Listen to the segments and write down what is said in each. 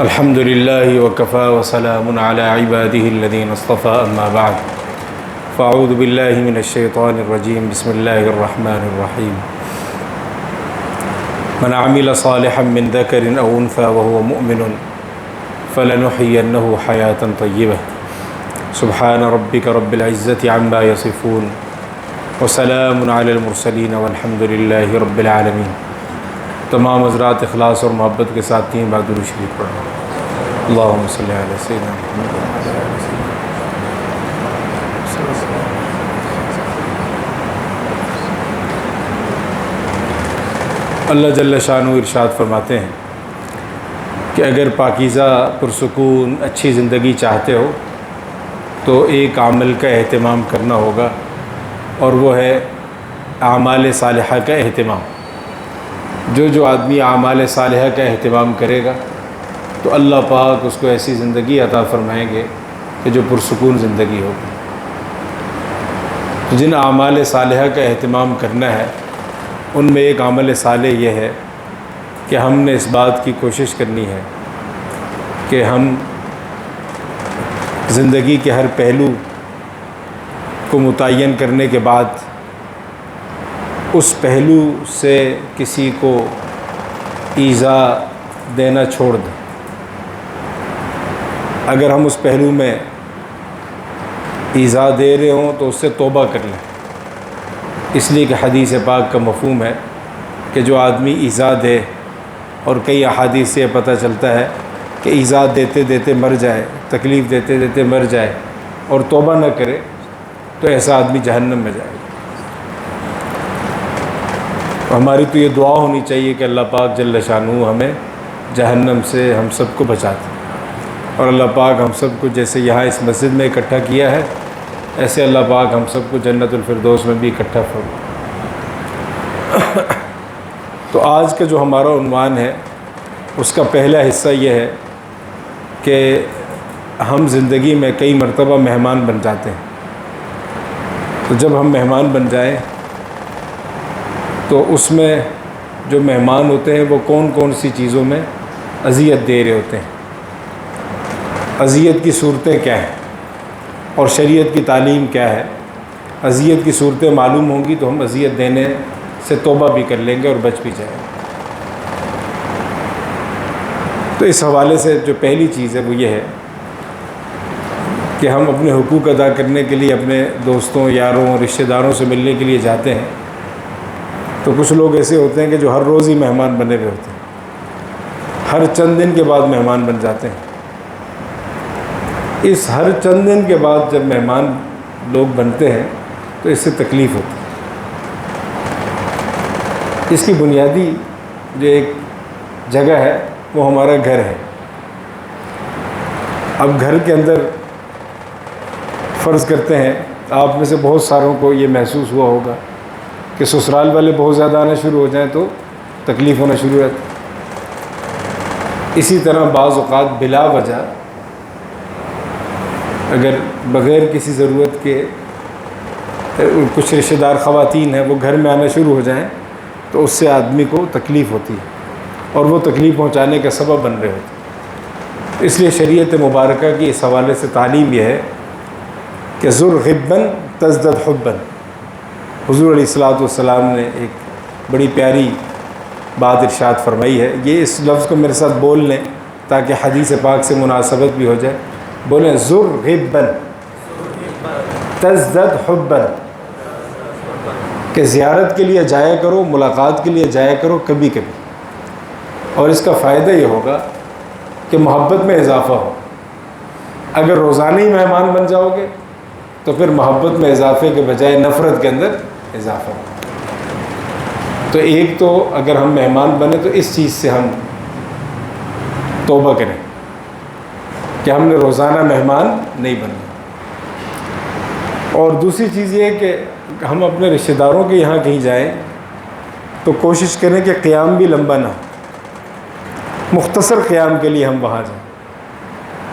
الحمد لله وكفى وسلام على عباده الذين اصطفى أما بعد فأعوذ بالله من الشيطان الرجيم بسم الله الرحمن الرحيم من عمل صالحا من ذكر أو أنثى وهو مؤمن فلنحيينه حياة طيبة سبحان ربك رب العزة عما يصفون وسلام على المرسلين والحمد لله رب العالمين۔ تمام حضرات اخلاص اور محبت کے ساتھ تین بار درود شریف پڑھیں۔ اللہم صلی علی سیدنا محمد وعلی آلہ سیدنا محمد۔ اللہ جل شانہ ارشاد فرماتے ہیں کہ اگر پاکیزہ پرسکون اچھی زندگی چاہتے ہو تو ایک عمل کا اہتمام کرنا ہوگا، اور وہ ہے اعمال صالحہ کا اہتمام۔ جو آدمی اعمال صالحہ کا اہتمام کرے گا تو اللہ پاک اس کو ایسی زندگی عطا فرمائیں گے کہ جو پرسکون زندگی ہوگی۔ جن اعمال صالحہ کا اہتمام کرنا ہے ان میں ایک عمل صالح یہ ہے کہ ہم نے اس بات کی کوشش کرنی ہے کہ ہم زندگی کے ہر پہلو کو متعین کرنے کے بعد اس پہلو سے کسی کو ایذا دینا چھوڑ دیں۔ اگر ہم اس پہلو میں ایذا دے رہے ہوں تو اس سے توبہ کر لیں، اس لیے کہ حدیث پاک کا مفہوم ہے کہ جو آدمی ایذا دے، اور کئی احادیث سے پتہ چلتا ہے کہ ایذا دیتے دیتے مر جائے، تکلیف دیتے دیتے مر جائے اور توبہ نہ کرے تو ایسا آدمی جہنم میں جائے گا۔ ہماری تو یہ دعا ہونی چاہیے کہ اللہ پاک جل شانہ ہمیں جہنم سے ہم سب کو بچا دے، اور اللہ پاک ہم سب کو جیسے یہاں اس مسجد میں اکٹھا کیا ہے ایسے اللہ پاک ہم سب کو جنت الفردوس میں بھی اکٹھا فرمائے۔ تو آج کا جو ہمارا عنوان ہے اس کا پہلا حصہ یہ ہے کہ ہم زندگی میں کئی مرتبہ مہمان بن جاتے ہیں، تو جب ہم مہمان بن جائیں تو اس میں جو مہمان ہوتے ہیں وہ کون کون سی چیزوں میں اذیت دے رہے ہوتے ہیں، اذیت کی صورتیں کیا ہیں اور شریعت کی تعلیم کیا ہے۔ اذیت کی صورتیں معلوم ہوں گی تو ہم اذیت دینے سے توبہ بھی کر لیں گے اور بچ بھی جائیں گے۔ تو اس حوالے سے جو پہلی چیز ہے وہ یہ ہے کہ ہم اپنے حقوق ادا کرنے کے لیے اپنے دوستوں، یاروں، رشتہ داروں سے ملنے کے لیے جاتے ہیں، تو کچھ لوگ ایسے ہوتے ہیں کہ جو ہر روز ہی مہمان بنے ہوئے ہوتے ہیں، ہر چند دن کے بعد مہمان بن جاتے ہیں۔ اس ہر چند دن کے بعد جب مہمان لوگ بنتے ہیں تو اس سے تکلیف ہوتی ہے۔ اس کی بنیادی جو ایک جگہ ہے وہ ہمارا گھر ہے۔ اب گھر کے اندر فرض کرتے ہیں آپ میں سے بہت ساروں کو یہ محسوس ہوا ہوگا کہ سسرال والے بہت زیادہ آنا شروع ہو جائیں تو تکلیف ہونا شروع ہوتی ہے۔ اسی طرح بعض اوقات بلا وجہ اگر بغیر کسی ضرورت کے کچھ رشتہ دار خواتین ہیں وہ گھر میں آنا شروع ہو جائیں تو اس سے آدمی کو تکلیف ہوتی ہے اور وہ تکلیف پہنچانے کا سبب بن رہے ہوتے ہیں۔ اس لیے شریعت مبارکہ کی اس حوالے سے تعلیم یہ ہے کہ زر غباً تزدد حباً۔ حضور علیہ الصلوۃ والسلام نے ایک بڑی پیاری بات ارشاد فرمائی ہے، یہ اس لفظ کو میرے ساتھ بول لیں تاکہ حدیث پاک سے مناسبت بھی ہو جائے۔ بولیں زر غباً تزدد حباً، کہ زیارت کے لیے جایا کرو، ملاقات کے لیے جایا کرو کبھی کبھی، اور اس کا فائدہ یہ ہوگا کہ محبت میں اضافہ ہو۔ اگر روزانہ ہی مہمان بن جاؤ گے تو پھر محبت میں اضافے کے بجائے نفرت کے اندر اضافہ ہو۔ تو ایک تو اگر ہم مہمان بنے تو اس چیز سے ہم توبہ کریں کہ ہم نے روزانہ مہمان نہیں بننا، اور دوسری چیز یہ ہے کہ ہم اپنے رشتہ داروں کے یہاں کہیں جائیں تو کوشش کریں کہ قیام بھی لمبا نہ ہو، مختصر قیام کے لیے ہم وہاں جائیں،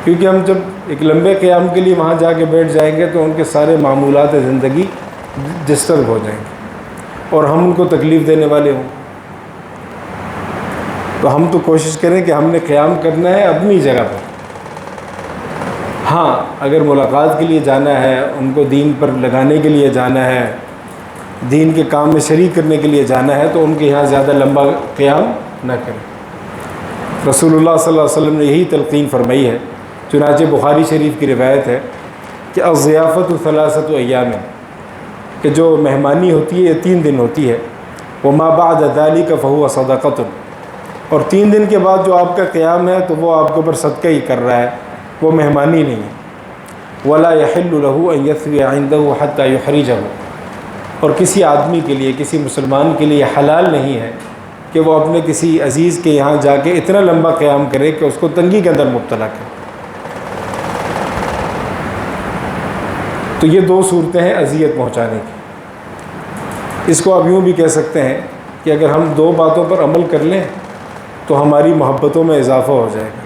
کیونکہ ہم جب ایک لمبے قیام کے لیے وہاں جا کے بیٹھ جائیں گے تو ان کے سارے معمولات زندگی ڈسٹرب ہو جائیں گے اور ہم ان کو تکلیف دینے والے ہوں۔ تو تو ہم تو کوشش کریں کہ ہم نے قیام کرنا ہے اپنی جگہ پر. ہاں اگر ملاقات کے لیے جانا ہے، ان کو دین پر لگانے کے لیے جانا ہے، دین کے کام میں شریک کرنے کے لیے جانا ہے، تو ان کے یہاں زیادہ لمبا قیام نہ کریں. رسول اللہ صلی اللہ علیہ وسلم نے یہی تلقین فرمائی ہے. چنانچہ بخاری شریف کی روایت ہے کہ الضیافت ثلاثۃ ایام، کہ جو مہمانی ہوتی ہے یہ 3 دن ہوتی ہے. وما بعد ذلک فہو صدقۃ، اور 3 دن کے بعد جو آپ کا قیام ہے تو وہ آپ کے اوپر صدقہ ہی کر رہا ہے، وہ مہمانی نہیں ہے. ولا یحل له ان یثوی عنده حتى یحرجہ، اور کسی آدمی کے لیے، کسی مسلمان کے لیے حلال نہیں ہے کہ وہ اپنے کسی عزیز کے یہاں جا کے اتنا لمبا قیام کرے کہ اس کو تنگی کے اندر مبتلا کرے. تو یہ 2 صورتیں ہیں اذیت پہنچانے کی. اس کو آپ یوں بھی کہہ سکتے ہیں کہ اگر ہم 2 باتوں پر عمل کر لیں تو ہماری محبتوں میں اضافہ ہو جائے گا،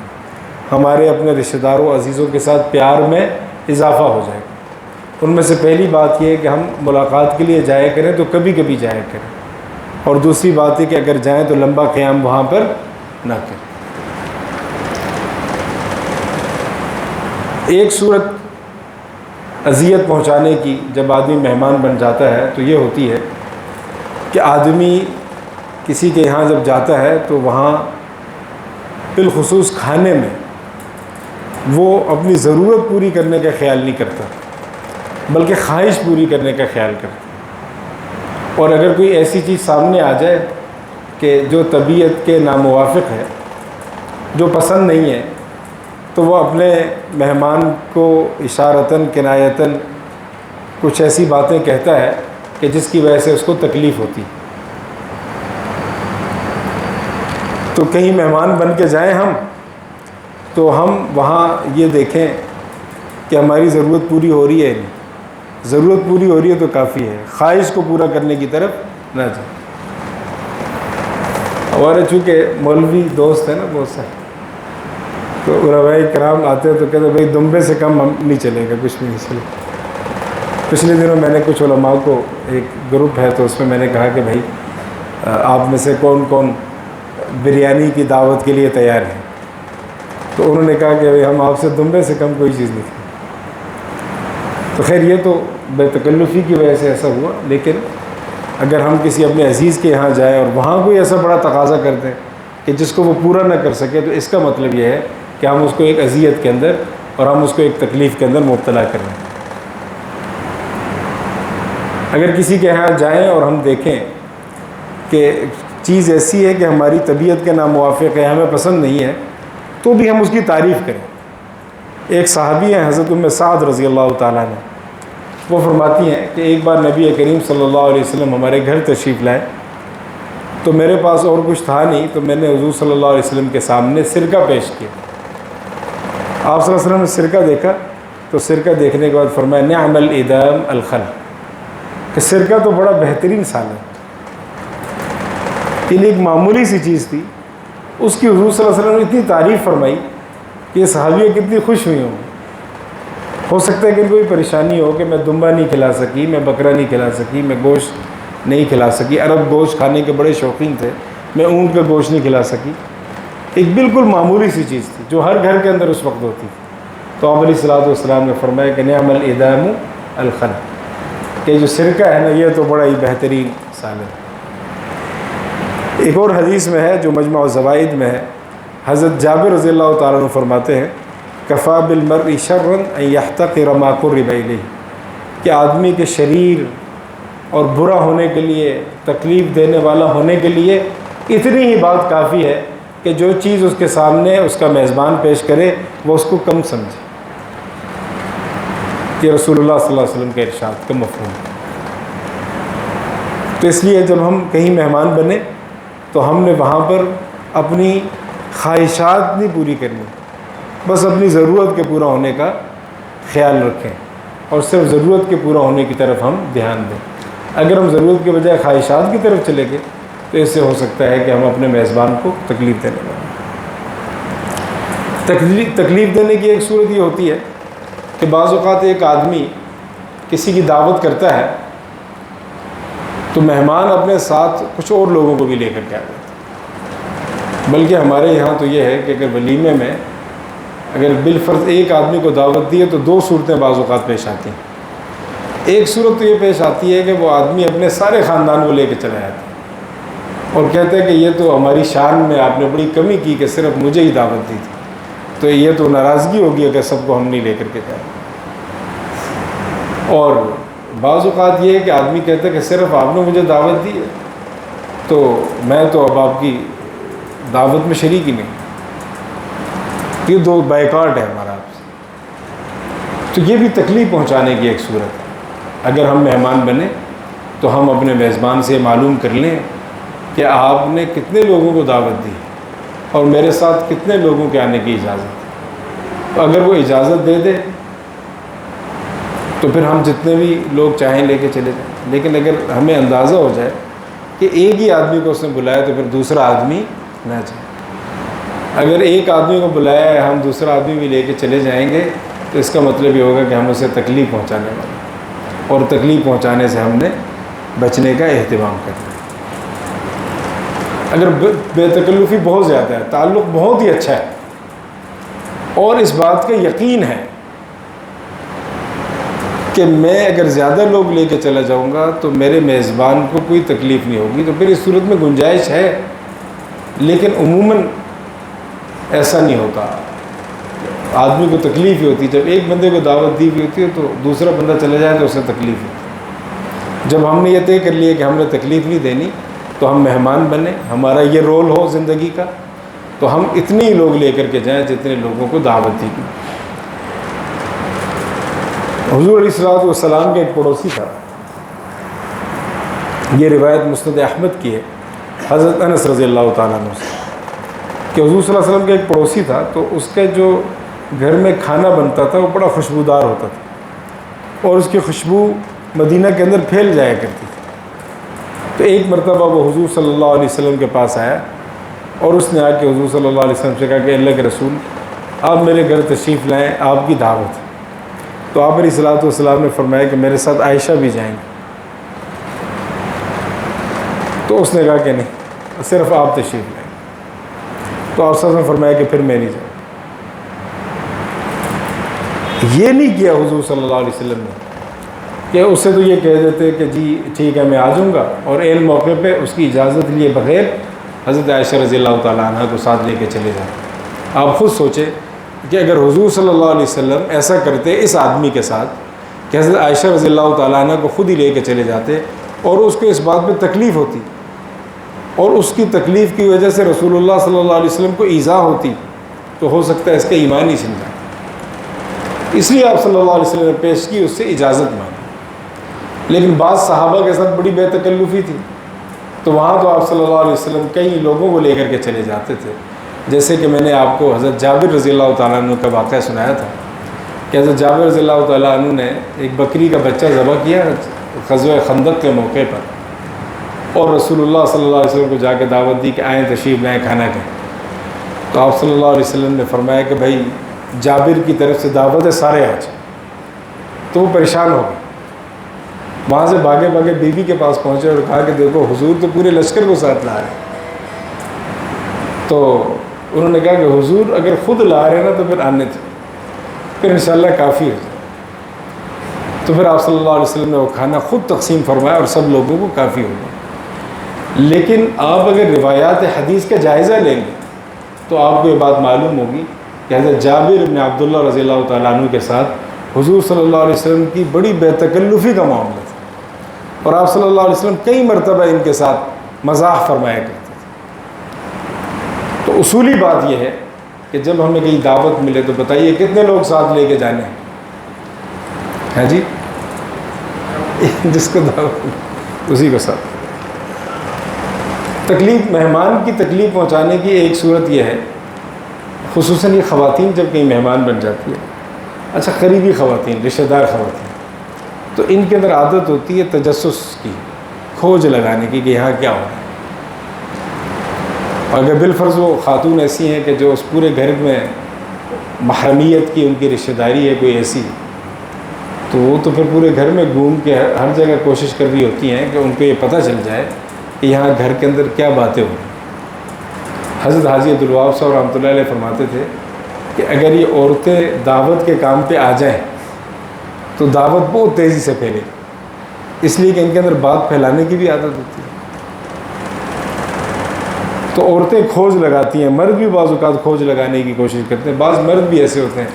ہمارے اپنے رشتہ داروں عزیزوں کے ساتھ پیار میں اضافہ ہو جائے گا. ان میں سے پہلی بات یہ ہے کہ ہم ملاقات کے لیے جایا کریں تو کبھی کبھی جایا کریں، اور دوسری بات ہے کہ اگر جائیں تو لمبا قیام وہاں پر نہ کریں. ایک صورت اذیت پہنچانے کی جب آدمی مہمان بن جاتا ہے تو یہ ہوتی ہے کہ آدمی کسی کے یہاں جب جاتا ہے تو وہاں بالخصوص کھانے میں وہ اپنی ضرورت پوری کرنے کا خیال نہیں کرتا، بلکہ خواہش پوری کرنے کا خیال کرتا. اور اگر کوئی ایسی چیز سامنے آ جائے کہ جو طبیعت کے ناموافق ہے، جو پسند نہیں ہے، تو وہ اپنے مہمان کو اشارتاً کنایتاً کچھ ایسی باتیں کہتا ہے کہ جس کی وجہ سے اس کو تکلیف ہوتی. تو کہیں مہمان بن کے جائیں ہم تو ہم وہاں یہ دیکھیں کہ ہماری ضرورت پوری ہو رہی ہے. نہیں، ضرورت پوری ہو رہی ہے تو کافی ہے، خواہش کو پورا کرنے کی طرف نہ جائیں. ہمارے چونکہ مولوی دوست ہیں نا بہت سارے، تو علماء کرام آتے ہیں تو کہتے ہیں بھائی دمبے سے کم ہم نہیں چلے گا، کچھ بھی نہیں چلے. پچھلے دنوں میں نے کچھ علماء کو، ایک گروپ ہے تو اس میں نے کہا کہ بھائی آپ میں سے کون کون بریانی کی دعوت کے لیے تیار ہیں؟ تو انہوں نے کہا کہ بھائی ہم آپ سے دمبے سے کم کوئی چیز نہیں تھی. تو خیر یہ تو بے تکلفی کی وجہ سے ایسا ہوا، لیکن اگر ہم کسی اپنے عزیز کے یہاں جائیں اور وہاں کوئی ایسا بڑا تقاضا کر دیں کہ جس کو وہ پورا نہ کر سکے، تو اس کا مطلب یہ ہے کہ ہم اس کو ایک اذیت کے اندر اور ہم اس کو ایک تکلیف کے اندر مبتلا کر رہے ہیں. اگر کسی کے یہاں جائیں اور ہم دیکھیں کہ چیز ایسی ہے کہ ہماری طبیعت کے ناموافق ہے، ہمیں پسند نہیں ہے، تو بھی ہم اس کی تعریف کریں. ایک صحابی ہیں حضرت ام سعد رضی اللہ تعالیٰ عنہ، وہ فرماتی ہیں کہ ایک بار نبی کریم صلی اللہ علیہ وسلم ہمارے گھر تشریف لائے تو میرے پاس اور کچھ تھا نہیں، تو میں نے حضور صلی اللہ علیہ وسلم کے سامنے سرکہ پیش کیا. آپ صلی اللہ علیہ وسلم نے سرکہ دیکھا تو سرکہ دیکھنے کے بعد فرمایا نعم الادام الخل، کہ سرکہ تو بڑا بہترین سال ہے. یہ ایک معمولی سی چیز تھی، اس کی حضور صلی اللہ علیہ وسلم نے اتنی تعریف فرمائی کہ یہ صحابیہ کتنی خوش ہوئی ہوں. ہو سکتا ہے کہ کوئی پریشانی ہو کہ میں دمبا نہیں کھلا سکی، میں بکرا نہیں کھلا سکی، میں گوشت نہیں کھلا سکی، عرب گوشت کھانے کے بڑے شوقین تھے، میں اونٹ کا گوشت نہیں کھلا سکی. ایک بالکل معمولی سی چیز تھی جو ہر گھر کے اندر اس وقت ہوتی تھی. تو آپ علیہ الصلوۃ والسلام نے فرمایا کہ نعم الادام الخل، کہ جو سرکہ ہے نا یہ تو بڑا ہی بہترین سال ہے. ایک اور حدیث میں ہے جو مجمع الزوائد میں ہے، حضرت جابر رضی اللہ تعالیٰ عنہ فرماتے ہیں کفا بالمرء شرا ان یحتقر ما قرب الیہ، کہ آدمی کے شریر اور برا ہونے کے لیے، تکلیف دینے والا ہونے کے لیے اتنی ہی بات کافی ہے کہ جو چیز اس کے سامنے اس کا میزبان پیش کرے وہ اس کو کم سمجھے. یہ رسول اللہ صلی اللہ علیہ وسلم کے ارشاد کا مفہوم ہے. تو اس لیے جب ہم کہیں مہمان بنے تو ہم نے وہاں پر اپنی خواہشات نہیں پوری کرنی، بس اپنی ضرورت کے پورا ہونے کا خیال رکھیں اور صرف ضرورت کے پورا ہونے کی طرف ہم دھیان دیں. اگر ہم ضرورت کے بجائے خواہشات کی طرف چلے گئے تو اس سے ہو سکتا ہے کہ ہم اپنے میزبان کو تکلیف دینے لگیں. تکلیف دینے کی ایک صورت یہ ہوتی ہے کہ بعض اوقات ایک آدمی کسی کی دعوت کرتا ہے تو مہمان اپنے ساتھ کچھ اور لوگوں کو بھی لے کر کے آ جاتے ہیں. بلکہ ہمارے یہاں تو یہ ہے کہ اگر ولیمے میں اگر بالفرض ایک آدمی کو دعوت دی ہے تو دو صورتیں بعض اوقات پیش آتی ہیں۔ ایک صورت تو یہ پیش آتی ہے کہ وہ آدمی اپنے سارے خاندان کو لے کے چلا جاتا ہے اور کہتے ہیں کہ یہ تو ہماری شان میں آپ نے بڑی کمی کی کہ صرف مجھے ہی دعوت دی تھی، تو یہ تو ناراضگی ہوگی اگر سب کو ہم نہیں لے کر کے جائیں۔ اور بعض اوقات یہ ہے کہ آدمی کہتا ہے کہ صرف آپ نے مجھے دعوت دی ہے تو میں تو اب آپ کی دعوت میں شریک ہی نہیں۔ یہ دو بائیکاٹ ہے ہمارا آپ سے، تو یہ بھی تکلیف پہنچانے کی ایک صورت ہے۔ اگر ہم مہمان بنے تو ہم اپنے میزبان سے معلوم کر لیں کہ آپ نے کتنے لوگوں کو دعوت دی اور میرے ساتھ کتنے لوگوں کے آنے کی اجازت ہے۔ تو اگر وہ اجازت دے دے تو پھر ہم جتنے بھی لوگ چاہیں لے کے چلے جائیں، لیکن اگر ہمیں اندازہ ہو جائے کہ ایک ہی آدمی کو اس نے بلایا تو پھر دوسرا آدمی نہ جائے۔ اگر ایک آدمی کو بلایا ہے ہم دوسرا آدمی بھی لے کے چلے جائیں گے تو اس کا مطلب یہ ہوگا کہ ہم اسے تکلیف پہنچانے والے ہیں، اور تکلیف پہنچانے سے ہم نے بچنے کا اہتمام کرنا ہے۔ اگر بے تکلفی بہت زیادہ ہے، تعلق بہت ہی اچھا ہے اور اس بات کا یقین ہے کہ میں اگر زیادہ لوگ لے کے چلا جاؤں گا تو میرے میزبان کو کوئی تکلیف نہیں ہوگی، تو پھر اس صورت میں گنجائش ہے، لیکن عموماً ایسا نہیں ہوتا۔ آدمی کو تکلیف ہی ہوتی ہے جب ایک بندے کو دعوت دی ہوئی ہوتی ہے تو دوسرا بندہ چلے جائے تو اسے تکلیف ہوتی ہے۔ جب ہم نے یہ طے کر لیا کہ ہم نے تکلیف نہیں دینی تو ہم مہمان بنے، ہمارا یہ رول ہو زندگی کا، تو ہم اتنے ہی لوگ لے کر کے جائیں جتنے لوگوں کو دعوت دی گئی۔ حضور علیہ الصلوۃ والسلام کے ایک پڑوسی تھا، یہ روایت مسند احمد کی ہے حضرت انس رضی اللہ تعالیٰ عنہ سے، کہ حضور صلی اللہ علیہ وسلم کا ایک پڑوسی تھا، تو اس کے جو گھر میں کھانا بنتا تھا وہ بڑا خوشبودار ہوتا تھا اور اس کی خوشبو مدینہ کے اندر پھیل جایا کرتی تھی۔ تو ایک مرتبہ وہ حضور صلی اللہ علیہ وسلم کے پاس آیا اور اس نے آ کے حضور صلی اللہ علیہ وسلم سے کہا کہ اللہ کے رسول آپ میرے گھر تشریف لائیں، آپ کی دعوت ہے۔ تو آپ علیہ الصلوۃ والسلام نے فرمایا کہ میرے ساتھ عائشہ بھی جائیں گے۔ تو اس نے کہا کہ نہیں، صرف آپ تشریف لائیں۔ تو آپ صلی اللہ علیہ وسلم نے فرمایا کہ پھر میں نہیں جاؤں۔ یہ نہیں کیا حضور صلی اللہ علیہ وسلم نے کہ اس سے تو یہ کہہ دیتے کہ جی ٹھیک ہے میں آ جاؤں گا، اور عین موقع پہ اس کی اجازت لیے بغیر حضرت عائشہ رضی اللہ تعالیٰ عنہ کو ساتھ لے کے چلے جاتے۔ آپ خود سوچیں کہ اگر حضور صلی اللہ علیہ وسلم ایسا کرتے اس آدمی کے ساتھ کہ حضرت عائشہ رضی اللہ تعالیٰ عنہ کو خود ہی لے کے چلے جاتے اور اس کو اس بات پہ تکلیف ہوتی اور اس کی تکلیف کی وجہ سے رسول اللہ صلی اللہ علیہ وسلم کو ایذا ہوتی، تو ہو سکتا ہے اس کا ایمان ہی چھن جائے۔ اس لیے آپ صلی اللہ علیہ وسلم نے پیش کی، اس سے اجازت مانگی۔ لیکن بعض صحابہ کے ساتھ بڑی بے تکلفی تھی، تو وہاں تو آپ صلی اللہ علیہ وسلم کئی لوگوں کو لے کر کے چلے جاتے تھے، جیسے کہ میں نے آپ کو حضرت جابر رضی اللہ تعالیٰ عنہ کا واقعہ سنایا تھا کہ حضرت جابر رضی اللہ تعالیٰ عنہ نے ایک بکری کا بچہ ذبح کیا غزوہ خندق کے موقع پر، اور رسول اللہ صلی اللہ علیہ وسلم کو جا کے دعوت دی کہ آئیں تشریف لائیں کھانا کھائیں۔ تو آپ صلی اللہ علیہ وسلم نے فرمایا کہ بھائی جابر کی طرف سے دعوت ہے، سارے آ جائیں۔ تو وہ پریشان ہو گئے، وہاں سے بھاگے بھاگے بیوی کے پاس پہنچے اور کہا کہ دیکھو حضور تو پورے لشکر کو ساتھ لا رہے ہیں۔ تو انہوں نے کہا کہ حضور اگر خود لا رہے ہیں نا تو پھر آنے تھے، پھر انشاءاللہ کافی ہو جائے۔ تو پھر آپ صلی اللہ علیہ وسلم نے وہ کھانا خود تقسیم فرمایا اور سب لوگوں کو کافی ہو گیا۔ لیکن آپ اگر روایات حدیث کا جائزہ لیں گے تو آپ کو یہ بات معلوم ہوگی کہ حضرت جابر بن عبداللہ رضی اللہ تعالیٰ عنہ کے ساتھ حضور صلی اللہ علیہ وسلم کی بڑی بے تکلفی کا معاملہ تھا، اور آپ صلی اللہ علیہ وسلم کئی مرتبہ ان کے ساتھ مزاح فرمایا کرتے تھے۔ تو اصولی بات یہ ہے کہ جب ہمیں کہیں دعوت ملے تو بتائیے کتنے لوگ ساتھ لے کے جانے ہیں جی؟ جس کو دعوت اسی کو ساتھ۔ تکلیف، مہمان کی تکلیف پہنچانے کی ایک صورت یہ ہے، خصوصاً یہ خواتین جب کہیں مہمان بن جاتی ہے، اچھا قریبی خواتین، رشتہ دار خواتین، تو ان کے اندر عادت ہوتی ہے تجسس کی، کھوج لگانے کی کہ یہاں کیا ہو رہا ہے۔ اگر بالفرض وہ خاتون ایسی ہیں کہ جو اس پورے گھر میں محرمیت کی ان کی رشتہ داری ہے کوئی ایسی، تو وہ تو پھر پورے گھر میں گھوم کے ہر جگہ کوشش کر رہی ہوتی ہیں کہ ان کو یہ پتہ چل جائے کہ یہاں گھر کے اندر کیا باتیں ہو رہی ہیں۔ حضرت حاجی عبدالوہاب صاحب رحمۃ اللہ علیہ فرماتے تھے کہ اگر یہ عورتیں دعوت کے کام پہ آ جائیں تو دعوت بہت تیزی سے پھیلے، اس لیے کہ ان کے اندر بات پھیلانے کی بھی عادت ہوتی ہے۔ تو عورتیں کھوج لگاتی ہیں، مرد بھی بعض اوقات کھوج لگانے کی کوشش کرتے ہیں، بعض مرد بھی ایسے ہوتے ہیں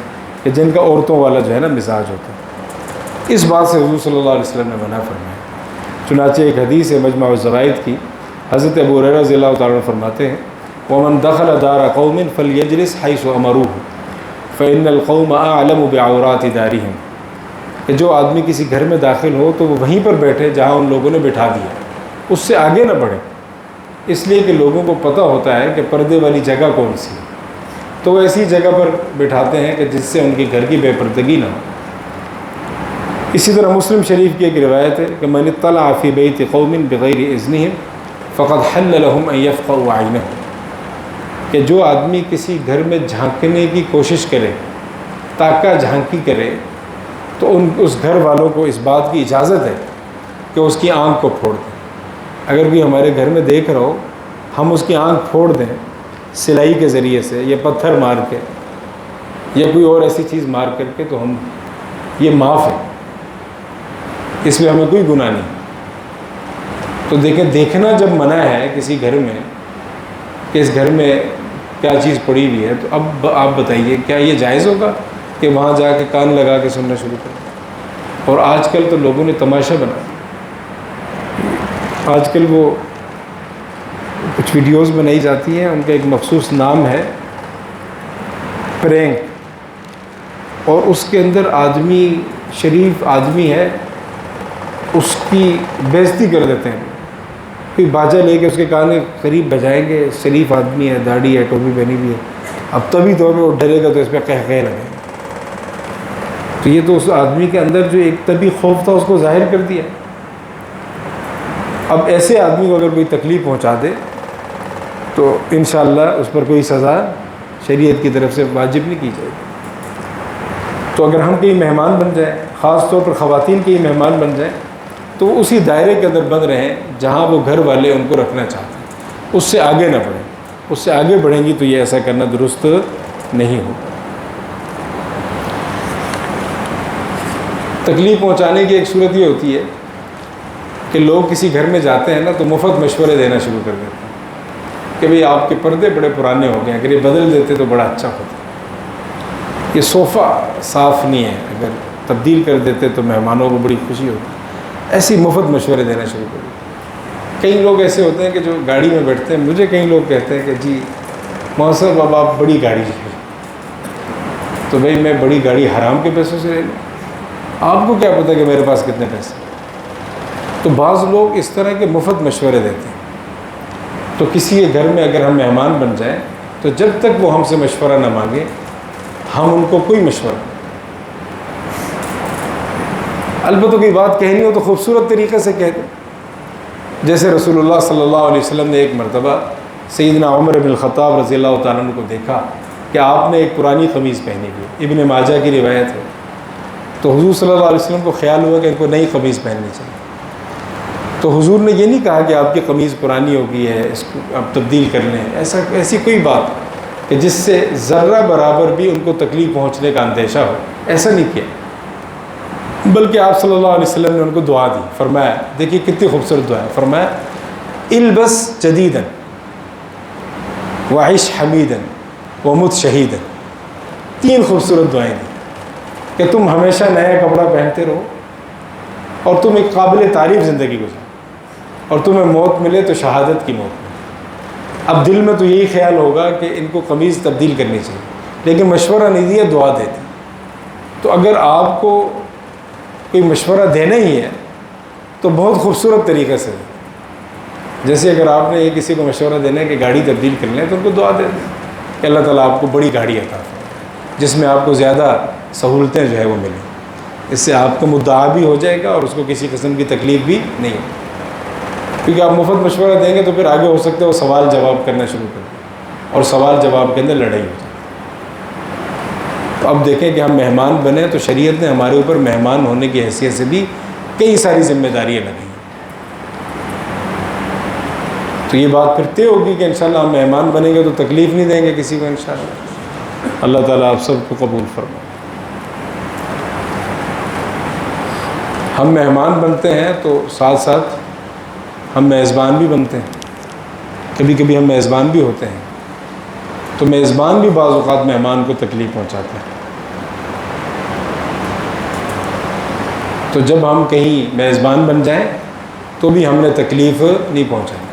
کہ جن کا عورتوں والا جو ہے نا مزاج ہوتا ہے۔ اس بات سے حضور صلی اللہ علیہ وسلم نے منع فرمایا۔ چنانچہ ایک حدیث ہے مجمع الزوائد کی، حضرت ابو ہریرہ رضی اللہ تعالیٰ عنہ فرماتے ہیں وَمَنْ دَخَلَ دَارَ قَوْمٍ فَلْيَجْلِسْ حَيْثُ أَمَرُوهُ فَإِنَّ الْقَوْمَ أَعْلَمُ بِعَوْرَاتِ دَارِهِمْ، کہ جو آدمی کسی گھر میں داخل ہو تو وہ وہیں پر بیٹھے جہاں ان لوگوں نے بٹھا دیا، اس سے آگے نہ بڑھے، اس لیے کہ لوگوں کو پتہ ہوتا ہے کہ پردے والی جگہ کون سی ہے، تو وہ ایسی جگہ پر بٹھاتے ہیں کہ جس سے ان کے گھر کی بے پردگی نہ ہو۔ اسی طرح مسلم شریف کی ایک روایت ہے کہ من اطلع فی بیت قوم بغیر اذنہم فقد حل لهم ان یفقهوا عینہ، کہ جو آدمی کسی گھر میں جھانکنے کی کوشش کرے، تاکہ جھانکی کرے، تو اس گھر والوں کو اس بات کی اجازت ہے کہ اس کی آنکھ کو پھوڑ دیں۔ اگر کوئی ہمارے گھر میں دیکھ رہا ہو، ہم اس کی آنکھ پھوڑ دیں سلائی کے ذریعے سے یا پتھر مار کے یا کوئی اور ایسی چیز مار کر کے، تو ہم یہ معاف ہے، اس میں ہمیں کوئی گناہ نہیں۔ تو دیکھیں، دیکھنا جب منع ہے کسی گھر میں کہ اس گھر میں کیا چیز پڑی ہوئی ہے، تو اب آپ بتائیے کیا یہ جائز ہوگا کہ وہاں جا کے کان لگا کے سننا شروع کریں؟ اور آج کل تو لوگوں نے تماشا بنا دیا، آج کل وہ کچھ ویڈیوز بنائی جاتی ہیں، ان کا ایک مخصوص نام ہے پرینک، اور اس کے اندر آدمی، شریف آدمی ہے، اس کی بےعزتی کر دیتے ہیں، کوئی باجا لے کے اس کے کان کے قریب بجائیں گے، شریف آدمی ہے، داڑھی ہے، ٹوپی پہنی ہوئی ہے، اب تبھی طور پہ وہ ڈرے گا تو اس پہ قہقہے لگیں گے۔ تو یہ تو اس آدمی کے اندر جو ایک طبی خوف تھا اس کو ظاہر کر دیا۔ اب ایسے آدمی کو اگر کوئی تکلیف پہنچا دے تو انشاءاللہ اس پر کوئی سزا شریعت کی طرف سے واجب نہیں کی جائے گی۔ تو اگر ہم کہیں مہمان بن جائیں، خاص طور پر خواتین کے مہمان بن جائیں، تو وہ اسی دائرے کے اندر بند رہیں جہاں وہ گھر والے ان کو رکھنا چاہتے ہیں، اس سے آگے نہ بڑھیں۔ اس سے آگے بڑھیں گی تو یہ ایسا کرنا درست نہیں ہوگا۔ تکلیف پہنچانے کی ایک صورت یہ ہوتی ہے کہ لوگ کسی گھر میں جاتے ہیں نا تو مفت مشورے دینا شروع کر دیتے ہیں کہ بھئی آپ کے پردے بڑے پرانے ہو گئے ہیں، اگر یہ بدل دیتے تو بڑا اچھا ہوتا، یہ صوفہ صاف نہیں ہے، اگر تبدیل کر دیتے تو مہمانوں کو بڑی خوشی ہوتی۔ ایسی مفت مشورے دینا شروع کر دیتے۔ کئی لوگ ایسے ہوتے ہیں کہ جو گاڑی میں بیٹھتے ہیں، مجھے کئی لوگ کہتے ہیں کہ جی موسم اب آپ بڑی گاڑی لیں، تو بھئی میں بڑی گاڑی حرام کے پیسوں سے لے لوں، آپ کو کیا پتہ کہ میرے پاس کتنے پیسے۔ تو بعض لوگ اس طرح کے مفت مشورے دیتے ہیں۔ تو کسی کے گھر میں اگر ہم مہمان بن جائیں تو جب تک وہ ہم سے مشورہ نہ مانگے ہم ان کو کوئی مشورہ نہیں۔ البتہ کوئی بات کہنی ہو تو خوبصورت طریقے سے کہہ دیں، جیسے رسول اللہ صلی اللہ علیہ وسلم نے ایک مرتبہ سیدنا عمر بن الخطاب رضی اللہ تعالیٰ عنہ کو دیکھا کہ آپ نے ایک پرانی قمیض پہنی ہوئی، ابن ماجہ کی روایت ہے۔ تو حضور صلی اللہ علیہ وسلم کو خیال ہوا کہ ان کو نئی قمیض پہننی چاہیے۔ تو حضور نے یہ نہیں کہا کہ آپ کی قمیض پرانی ہو گئی ہے، اس کو آپ تبدیل کر لیں، ایسی کوئی بات کہ جس سے ذرہ برابر بھی ان کو تکلیف پہنچنے کا اندیشہ ہو، ایسا نہیں کیا، بلکہ آپ صلی اللہ علیہ وسلم نے ان کو دعا دی۔ فرمایا، دیکھیے کتنی خوبصورت دعا ہے، فرمایا البس جدیدا وعش حمیدا ومت شہیدا۔ تین خوبصورت دعائیں دی کہ تم ہمیشہ نیا کپڑا پہنتے رہو اور تم ایک قابل تعریف زندگی گزارو، اور تمہیں موت ملے تو شہادت کی موت ملے۔ اب دل میں تو یہی خیال ہوگا کہ ان کو قمیض تبدیل کرنی چاہیے، لیکن مشورہ نہیں دیا، دعا دے دی۔ تو اگر آپ کو کوئی مشورہ دینا ہی ہے تو بہت خوبصورت طریقے سے، جیسے اگر آپ نے یہ کسی کو مشورہ دینا ہے کہ گاڑی تبدیل کر لیں تو ان کو دعا دے دیں کہ اللہ تعالیٰ آپ کو بڑی گاڑی عطا فرمائے جس میں آپ کو زیادہ سہولتیں جو ہے وہ ملیں، اس سے آپ کا مدعا بھی ہو جائے گا اور اس کو کسی قسم کی تکلیف بھی نہیں ہوگی۔ کیونکہ آپ مفت مشورہ دیں گے تو پھر آگے ہو سکتا ہے وہ سوال جواب کرنا شروع کر دیں اور سوال جواب کے اندر لڑائی ہو جائے۔ تو اب دیکھیں کہ ہم مہمان بنیں تو شریعت نے ہمارے اوپر مہمان ہونے کی حیثیت سے بھی کئی ساری ذمہ داریاں لگی ہیں۔ تو تو یہ بات پھر طے ہوگی کہ انشاءاللہ ہم مہمان بنیں گے تو تکلیف نہیں دیں گے کسی کو انشاءاللہ۔ اللہ تعالیٰ آپ سب کو قبول فرمائے۔ ہم مہمان بنتے ہیں تو ساتھ ساتھ ہم میزبان بھی بنتے ہیں، کبھی کبھی ہم میزبان بھی ہوتے ہیں، تو میزبان بھی بعض اوقات مہمان کو تکلیف پہنچاتا ہے۔ تو جب ہم کہیں میزبان بن جائیں تو بھی ہم نے تکلیف نہیں پہنچانی۔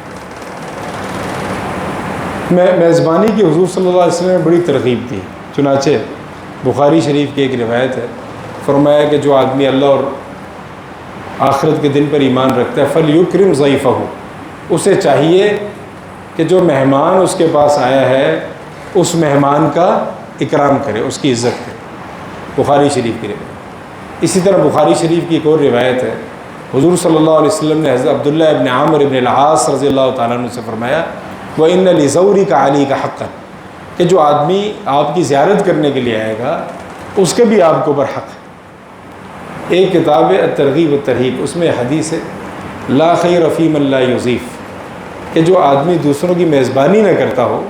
میزبانی کی حضور صلی اللہ علیہ وسلم نے بڑی ترغیب دی، چنانچہ بخاری شریف کی ایک روایت ہے، فرمایا کہ جو آدمی اللہ اور آخرت کے دن پر ایمان رکھتا ہے فَلْيُكْرِمْ ضَيْفَهُ، اسے چاہیے کہ جو مہمان اس کے پاس آیا ہے اس مہمان کا اکرام کرے، اس کی عزت کرے۔ بخاری شریف کی روایت۔ اسی طرح بخاری شریف کی ایک اور روایت ہے، حضور صلی اللہ علیہ وسلم نے حضرت عبداللہ ابن عامر ابن العاص رضی اللہ تعالیٰ عنہ سے فرمایا وَإِنَّ لِزَوْرِكَ عَلَيْكَ حَقًّا، کہ جو آدمی آپ کی زیارت کرنے کے لیے آئے گا اس کے بھی آپ کے اوپر حق ہے۔ ایک کتاب ہے الترغیب والترہیب، اس میں حدیث ہے لا خیر فی من لا یضیف، کہ جو آدمی دوسروں کی میزبانی نہ کرتا ہو،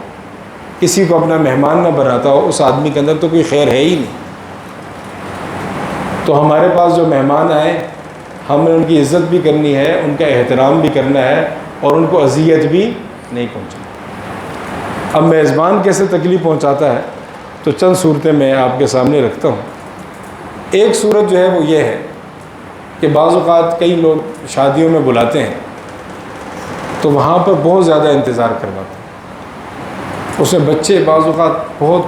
کسی کو اپنا مہمان نہ بناتا ہو، اس آدمی کے اندر تو کوئی خیر ہے ہی نہیں۔ تو ہمارے پاس جو مہمان آئے ہم نے ان کی عزت بھی کرنی ہے، ان کا احترام بھی کرنا ہے اور ان کو اذیت بھی نہیں پہنچانی۔ اب میزبان کیسے تکلیف پہنچاتا ہے تو چند صورتیں میں آپ کے سامنے رکھتا ہوں۔ ایک صورت جو ہے وہ یہ ہے کہ بعض اوقات کئی لوگ شادیوں میں بلاتے ہیں تو وہاں پر بہت زیادہ انتظار کرواتے ہیں، اس میں بچے بعض اوقات بہت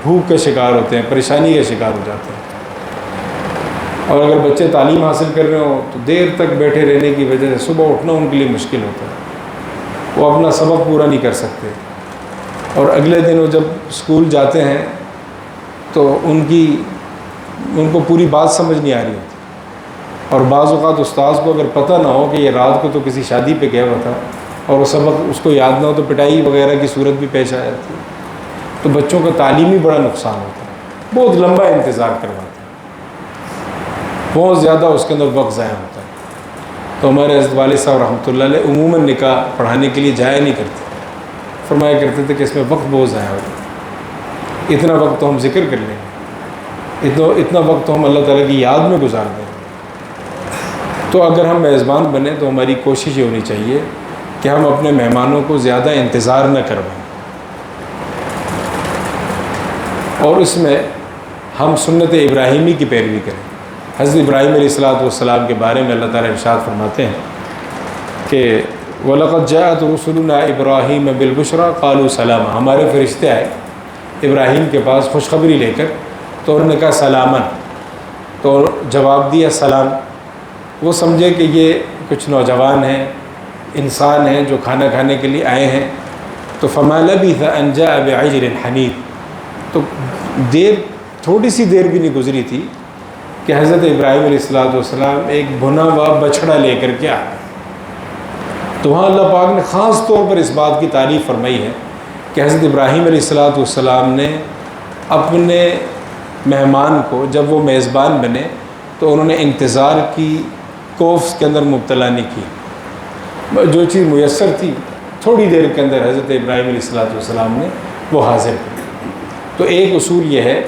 بھوک کے شکار ہوتے ہیں، پریشانی کے شکار ہو جاتے ہیں، اور اگر بچے تعلیم حاصل کر رہے ہوں تو دیر تک بیٹھے رہنے کی وجہ سے صبح اٹھنا ان کے لیے مشکل ہوتا ہے، وہ اپنا سبق پورا نہیں کر سکتے، اور اگلے دن وہ جب اسکول جاتے ہیں تو ان کو پوری بات سمجھ نہیں آ رہی ہوتی، اور بعض اوقات استاذ کو اگر پتہ نہ ہو کہ یہ رات کو تو کسی شادی پہ گیا ہوا تھا اور وہ سبق اس کو یاد نہ ہو تو پٹائی وغیرہ کی صورت بھی پیش آ جاتی ہے، تو بچوں کا تعلیمی بڑا نقصان ہوتا ہے، بہت لمبا انتظار کرواتے ہیں، بہت زیادہ اس کے اندر وقت ضائع ہوتا ہے۔ تو ہمارے حضرت والد صاحب رحمۃ اللہ علیہ عموماً نکاح پڑھانے کے لیے جایا نہیں کرتے، فرمایا کرتے تھے کہ اس میں وقت بہت ضائع ہوتا ہے، اتنا وقت تو ہم ذکر کر لیں گے، اتنا وقت تو ہم اللہ تعالیٰ کی یاد میں گزار دیں۔ تو اگر ہم میزبان بنیں تو ہماری کوشش یہ ہونی چاہیے کہ ہم اپنے مہمانوں کو زیادہ انتظار نہ کروائیں، اور اس میں ہم سنت ابراہیمی کی پیروی کریں۔ حضرت ابراہیم علیہ السلام کے بارے میں اللہ تعالیٰ ارشاد فرماتے ہیں کہ وَلَقَدْ جَاءَتْ رُسُلُنَا إِبْرَاهِيمَ بِالْبُشْرَىٰ قَالُوا سَلَامًا، ہمارے فرشتے آئے ابراہیم کے پاس خوشخبری لے کر، تو انہوں نے کہا سلامن، تو جواب دیا سلام۔ وہ سمجھے کہ یہ کچھ نوجوان ہیں، انسان ہیں جو کھانا کھانے کے لیے آئے ہیں، تو فَمَا لَبِثَ أَن جَاءَ بِعِجْلٍ حَنِيذٍ، تو تھوڑی سی دیر بھی نہیں گزری تھی کہ حضرت ابراہیم علیہ السلام ایک بھنا ہوا بچھڑا لے کر کے آئے۔ تو وہاں اللہ پاک نے خاص طور پر اس بات کی تعریف فرمائی ہے کہ حضرت ابراہیم علیہ السلام نے اپنے مہمان کو، جب وہ میزبان بنے تو انہوں نے انتظار کی کوفت کے اندر مبتلا نہیں کی، جو چیز میسر تھی تھوڑی دیر کے اندر حضرت ابراہیم علیہ السلام نے وہ حاضر کی۔ تو ایک اصول یہ ہے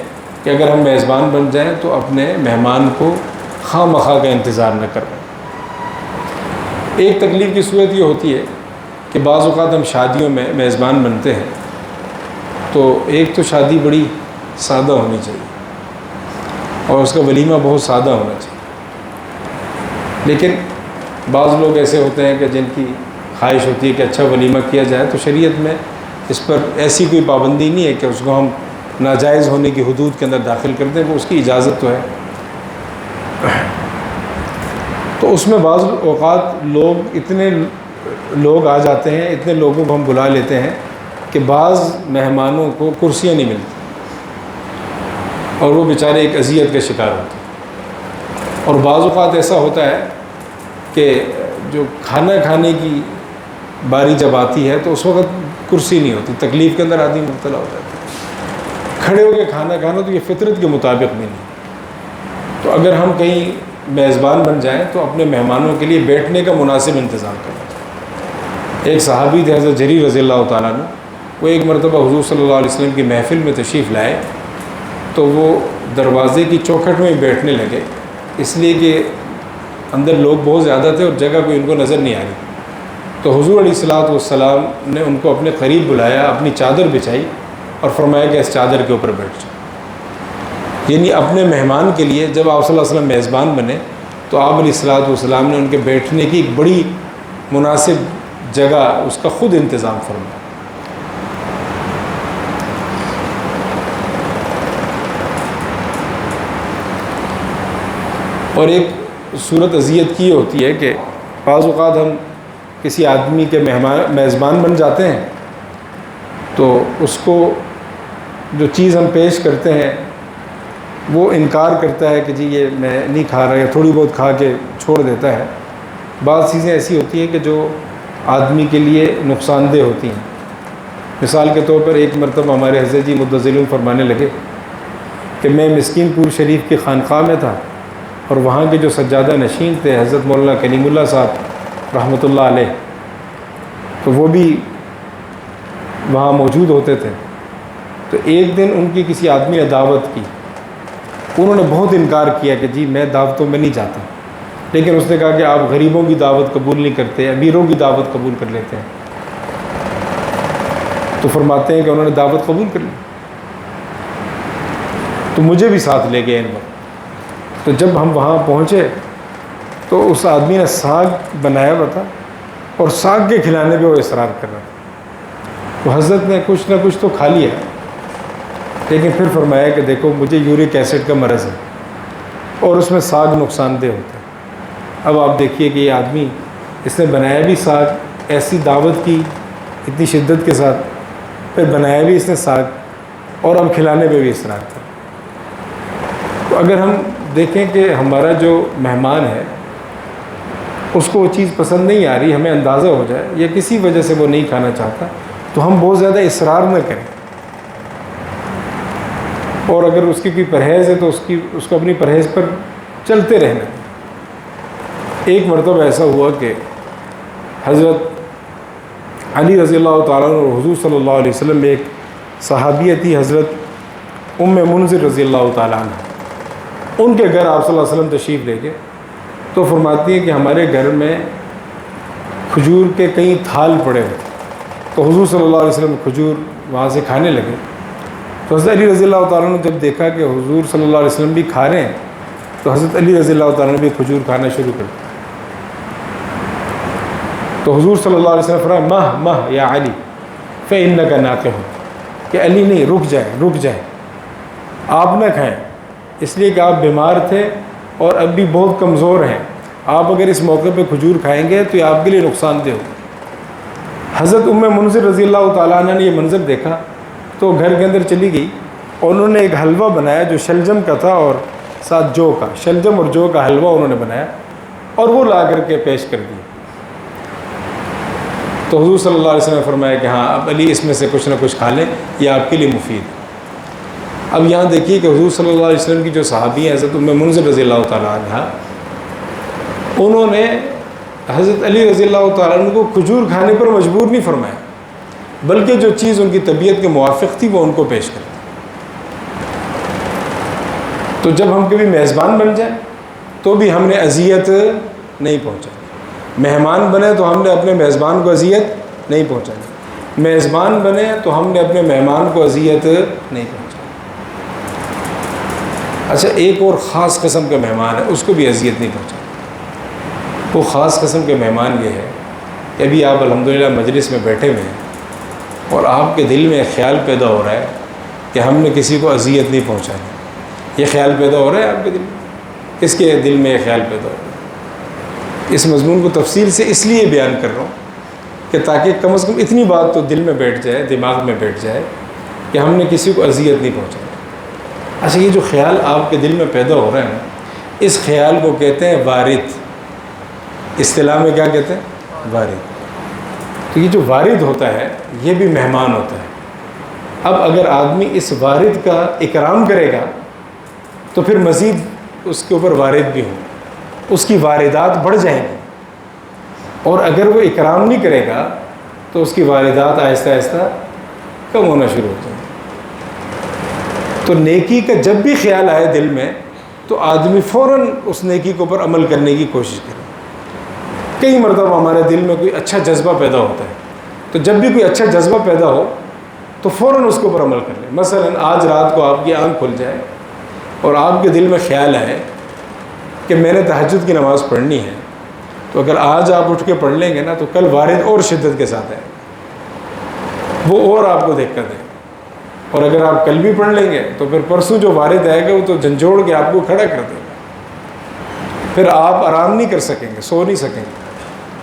کہ اگر ہم میزبان بن جائیں تو اپنے مہمان کو خواہ مخواہ کا انتظار نہ کروائیں۔ ایک تکلیف کی صورت یہ ہوتی ہے کہ بعض اوقات ہم شادیوں میں میزبان بنتے ہیں تو ایک تو شادی بڑی سادہ ہونی چاہیے اور اس کا ولیمہ بہت سادہ ہونا چاہیے، لیکن بعض لوگ ایسے ہوتے ہیں کہ جن کی خواہش ہوتی ہے کہ اچھا ولیمہ کیا جائے، تو شریعت میں اس پر ایسی کوئی پابندی نہیں ہے کہ اس کو ہم ناجائز ہونے کی حدود کے اندر داخل کر دیں، وہ اس کی اجازت تو ہے۔ تو اس میں بعض اوقات اتنے لوگ آ جاتے ہیں، اتنے لوگوں کو ہم بلا لیتے ہیں کہ بعض مہمانوں کو کرسیاں نہیں ملتی اور وہ بیچارے ایک اذیت کے شکار ہوتے ہیں، اور بعض اوقات ایسا ہوتا ہے کہ جو کھانا کھانے کی باری جب آتی ہے تو اس وقت کرسی نہیں ہوتی، تکلیف کے اندر آدمی مبتلا ہو جاتا ہے، کھڑے ہو کے کھانا کھانا تو یہ فطرت کے مطابق بھی نہیں۔ تو اگر ہم کہیں میزبان بن جائیں تو اپنے مہمانوں کے لیے بیٹھنے کا مناسب انتظام کریں، ایک صحابی تھے حضرت جریر رضی اللہ تعالیٰ عنہ، وہ ایک مرتبہ حضور صلی اللہ علیہ وسلم کی محفل میں تشریف لائے تو وہ دروازے کی چوکھٹ میں بیٹھنے لگے، اس لیے کہ اندر لوگ بہت زیادہ تھے اور جگہ کوئی ان کو نظر نہیں آ رہی۔ تو حضور علیہ الصلوۃ والسلام نے ان کو اپنے قریب بلایا، اپنی چادر بچھائی اور فرمایا کہ اس چادر کے اوپر بیٹھ جاؤ۔ یعنی اپنے مہمان کے لیے جب آپ صلی اللہ علیہ وسلم میزبان بنے تو آپ علیہ الصلوۃ والسلام نے ان کے بیٹھنے کی ایک بڑی مناسب جگہ اس کا خود انتظام فرمایا۔ اور ایک صورت اذیت کی ہوتی ہے کہ بعض اوقات ہم کسی آدمی کے میزبان بن جاتے ہیں تو اس کو جو چیز ہم پیش کرتے ہیں وہ انکار کرتا ہے کہ جی یہ میں نہیں کھا رہا، یا تھوڑی بہت کھا کے چھوڑ دیتا ہے۔ بعض چیزیں ایسی ہوتی ہیں کہ جو آدمی کے لیے نقصان دہ ہوتی ہیں۔ مثال کے طور پر ایک مرتبہ ہمارے حضرت جی مدظلون فرمانے لگے کہ میں مسکین پور شریف کی خانقاہ میں تھا اور وہاں کے جو سجادہ نشین تھے حضرت مولانا کلیم اللہ صاحب رحمۃ اللہ علیہ، تو وہ بھی وہاں موجود ہوتے تھے۔ تو ایک دن ان کی کسی آدمی نے دعوت کی، انہوں نے بہت انکار کیا کہ جی میں دعوتوں میں نہیں جاتا، لیکن اس نے کہا کہ آپ غریبوں کی دعوت قبول نہیں کرتے، امیروں کی دعوت قبول کر لیتے ہیں۔ تو فرماتے ہیں کہ انہوں نے دعوت قبول کر لی، تو مجھے بھی ساتھ لے گئے ان وقت۔ تو جب ہم وہاں پہنچے تو اس آدمی نے ساگ بنایا ہوا تھا اور ساگ کے کھلانے پہ وہ اصرار کر رہا تھا۔ تو حضرت نے کچھ نہ کچھ تو کھا لیا، لیکن پھر فرمایا کہ دیکھو مجھے یورک ایسڈ کا مرض ہے اور اس میں ساگ نقصان دہ ہوتا ہے۔ اب آپ دیکھیے کہ یہ آدمی اس نے بنایا بھی ساگ، ایسی دعوت کی اتنی شدت کے ساتھ، پھر بنایا بھی اس نے ساگ اور اب کھلانے پہ بھی اصرار کر۔ تو اگر ہم دیکھیں کہ ہمارا جو مہمان ہے اس کو وہ چیز پسند نہیں آ رہی، ہمیں اندازہ ہو جائے یا کسی وجہ سے وہ نہیں کھانا چاہتا، تو ہم بہت زیادہ اصرار نہ کریں، اور اگر اس کی کوئی پرہیز ہے تو اس کو اپنی پرہیز پر چلتے رہنا۔ ایک مرتبہ ایسا ہوا کہ حضرت علی رضی اللہ تعالیٰ عنہ اور حضور صلی اللہ علیہ وسلم میں ایک صحابیہ تھی حضرت منذر رضی اللہ تعالیٰ عنہ، ان کے گھر آپ صلی اللہ علیہ وسلم تشریف لے گئے تو فرماتی ہیں کہ ہمارے گھر میں کھجور کے کئی تھال پڑے ہوئے، تو حضور صلی اللہ علیہ وسلم کھجور وہاں سے کھانے لگے۔ تو حضرت علی رضی اللہ تعالیٰ نے جب دیکھا کہ حضور صلی اللہ علیہ وسلم بھی کھا رہے ہیں تو حضرت علی رضی اللہ تعالیٰ نے بھی کھجور کھانا شروع کر دیا۔ تو حضور صلی اللہ علیہ وسلم فرمایا مہ یا علی فإنک ناقح، کہ علی نہیں، رک جائیں، آپ نہ کھائیں، اس لیے کہ آپ بیمار تھے اور اب بھی بہت کمزور ہیں، آپ اگر اس موقع پہ کھجور کھائیں گے تو یہ آپ کے لیے نقصان دہ ہوگا۔ حضرت منذر رضی اللہ تعالیٰ عنہ نے یہ منظر دیکھا تو گھر کے اندر چلی گئی اور انہوں نے ایک حلوہ بنایا جو شلجم کا تھا اور ساتھ جو کا، شلجم اور جو کا حلوہ انہوں نے بنایا اور وہ لا کر کے پیش کر دیا۔ تو حضور صلی اللہ علیہ وسلم نے فرمایا کہ ہاں اب علی اس میں سے کچھ نہ کچھ کھا لیں، یہ آپ کے لیے مفید ہے۔ اب یہاں دیکھیے کہ حضور صلی اللہ علیہ وسلم کی جو صحابی ہیں حضرت منذر رضی اللہ تعالیٰ عنہ، انہوں نے حضرت علی رضی اللہ تعالیٰ عنہ کو کھجور کھانے پر مجبور نہیں فرمایا، بلکہ جو چیز ان کی طبیعت کے موافق تھی وہ ان کو پیش کرتی۔ تو جب ہم کبھی میزبان بن جائیں تو بھی ہم نے اذیت نہیں پہنچانی، مہمان بنے تو ہم نے اپنے میزبان کو اذیت نہیں پہنچانی، میزبان بنے تو ہم نے اپنے مہمان کو اذیت نہیں پہنچانی۔ اچھا، ایک اور خاص قسم کا مہمان ہے، اس کو بھی اذیت نہیں پہنچانی۔ وہ خاص قسم کے مہمان یہ ہے کہ ابھی آپ الحمدللہ مجلس میں بیٹھے ہوئے ہیں اور آپ کے دل میں ایک خیال پیدا ہو رہا ہے کہ ہم نے کسی کو اذیت نہیں پہنچانی۔ یہ خیال پیدا ہو رہا ہے آپ کے دل میں؟ کس کے دل میں یہ خیال پیدا ہو رہا ہے؟ اس مضمون کو تفصیل سے اس لیے بیان کر رہا ہوں کہ تاکہ کم از کم اتنی بات تو دل میں بیٹھ جائے، دماغ میں بیٹھ جائے کہ ہم نے کسی کو اذیت نہیں پہنچانی۔ اچھا، یہ جو خیال آپ کے دل میں پیدا ہو رہا ہے نا، اس خیال کو کہتے ہیں وارد، اصطلاح میں کیا کہتے ہیں؟ وارد۔ تو یہ جو وارد ہوتا ہے یہ بھی مہمان ہوتا ہے۔ اب اگر آدمی اس وارد کا اکرام کرے گا تو پھر مزید اس کے اوپر وارد بھی ہوں، اس کی واردات بڑھ جائیں گی، اور اگر وہ اکرام نہیں کرے گا تو اس کی واردات آہستہ آہستہ کم ہونا شروع ہو جائیں۔ تو نیکی کا جب بھی خیال آئے دل میں تو آدمی فوراً اس نیکی کے اوپر عمل کرنے کی کوشش کرے۔ کئی مرتبہ ہمارے دل میں کوئی اچھا جذبہ پیدا ہوتا ہے، تو جب بھی کوئی اچھا جذبہ پیدا ہو تو فوراً اس کے اوپر عمل کر لیں۔ مثلاً آج رات کو آپ کی آنکھ کھل جائے اور آپ کے دل میں خیال آئے کہ میں نے تہجد کی نماز پڑھنی ہے، تو اگر آج آپ اٹھ کے پڑھ لیں گے نا تو کل وارد اور شدت کے ساتھ ہے، وہ اور آپ کو دقت ہے۔ اور اگر آپ کل بھی پڑھ لیں گے تو پھر پرسوں جو وارد آئے گا وہ تو جھنجھوڑ کے آپ کو کھڑا کر دے گا، پھر آپ آرام نہیں کر سکیں گے، سو نہیں سکیں گے۔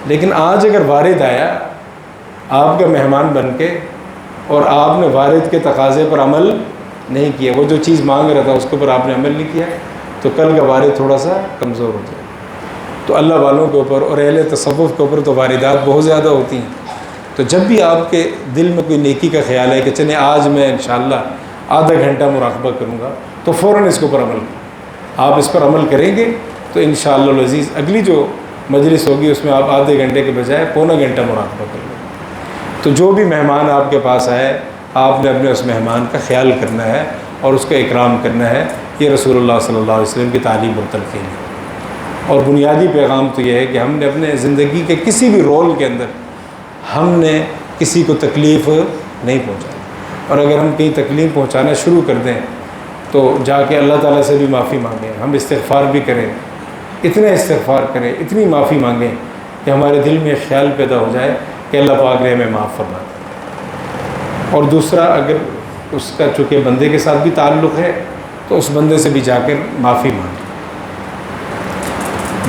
لیکن آج اگر وارد آیا آپ کا مہمان بن کے اور آپ نے وارد کے تقاضے پر عمل نہیں کیا، وہ جو چیز مانگ رہا تھا اس کے اوپر آپ نے عمل نہیں کیا، تو کل کا وارد تھوڑا سا کمزور ہو جائے۔ تو اللہ والوں کے اوپر اور اہل تصوف کے اوپر تو واردات بہت زیادہ ہوتی ہیں۔ تو جب بھی آپ کے دل میں کوئی نیکی کا خیال ہے کہ چلیں آج میں انشاءاللہ آدھا گھنٹہ مراقبہ کروں گا، تو فوراً اس کے اوپر عمل کریں۔ آپ اس پر عمل کریں گے تو انشاءاللہ العزیز اگلی جو مجلس ہوگی اس میں آپ آدھے گھنٹے کے بجائے پونا گھنٹہ مراقبہ کر لیں۔ تو جو بھی مہمان آپ کے پاس آئے آپ نے اپنے اس مہمان کا خیال کرنا ہے اور اس کا اکرام کرنا ہے۔ یہ رسول اللہ صلی اللہ علیہ وسلم کی تعلیم اور تلقین ہے۔ اور بنیادی پیغام تو یہ ہے کہ ہم نے اپنے زندگی کے کسی بھی رول کے اندر ہم نے کسی کو تکلیف نہیں پہنچائی، اور اگر ہم کہیں تکلیف پہنچانا شروع کر دیں تو جا کے اللہ تعالیٰ سے بھی معافی مانگیں، ہم استغفار بھی کریں، اتنا استغفار کریں، اتنی معافی مانگیں کہ ہمارے دل میں خیال پیدا ہو جائے کہ اللہ پاک نے ہمیں معاف فرما دیا۔ اور دوسرا، اگر اس کا چونکہ بندے کے ساتھ بھی تعلق ہے تو اس بندے سے بھی جا کر معافی مانگیں۔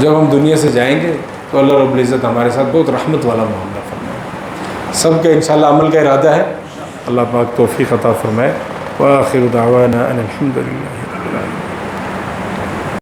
جب ہم دنیا سے جائیں گے تو اللہ رب العزت ہمارے ساتھ بہت رحمت والا معاملہ فرمائے۔ سب کا انشاءاللہ عمل کا ارادہ ہے، اللہ پاک توفیق عطا فرمائے۔ وآخر دعوانا ان الحمد للہ رب العالمین۔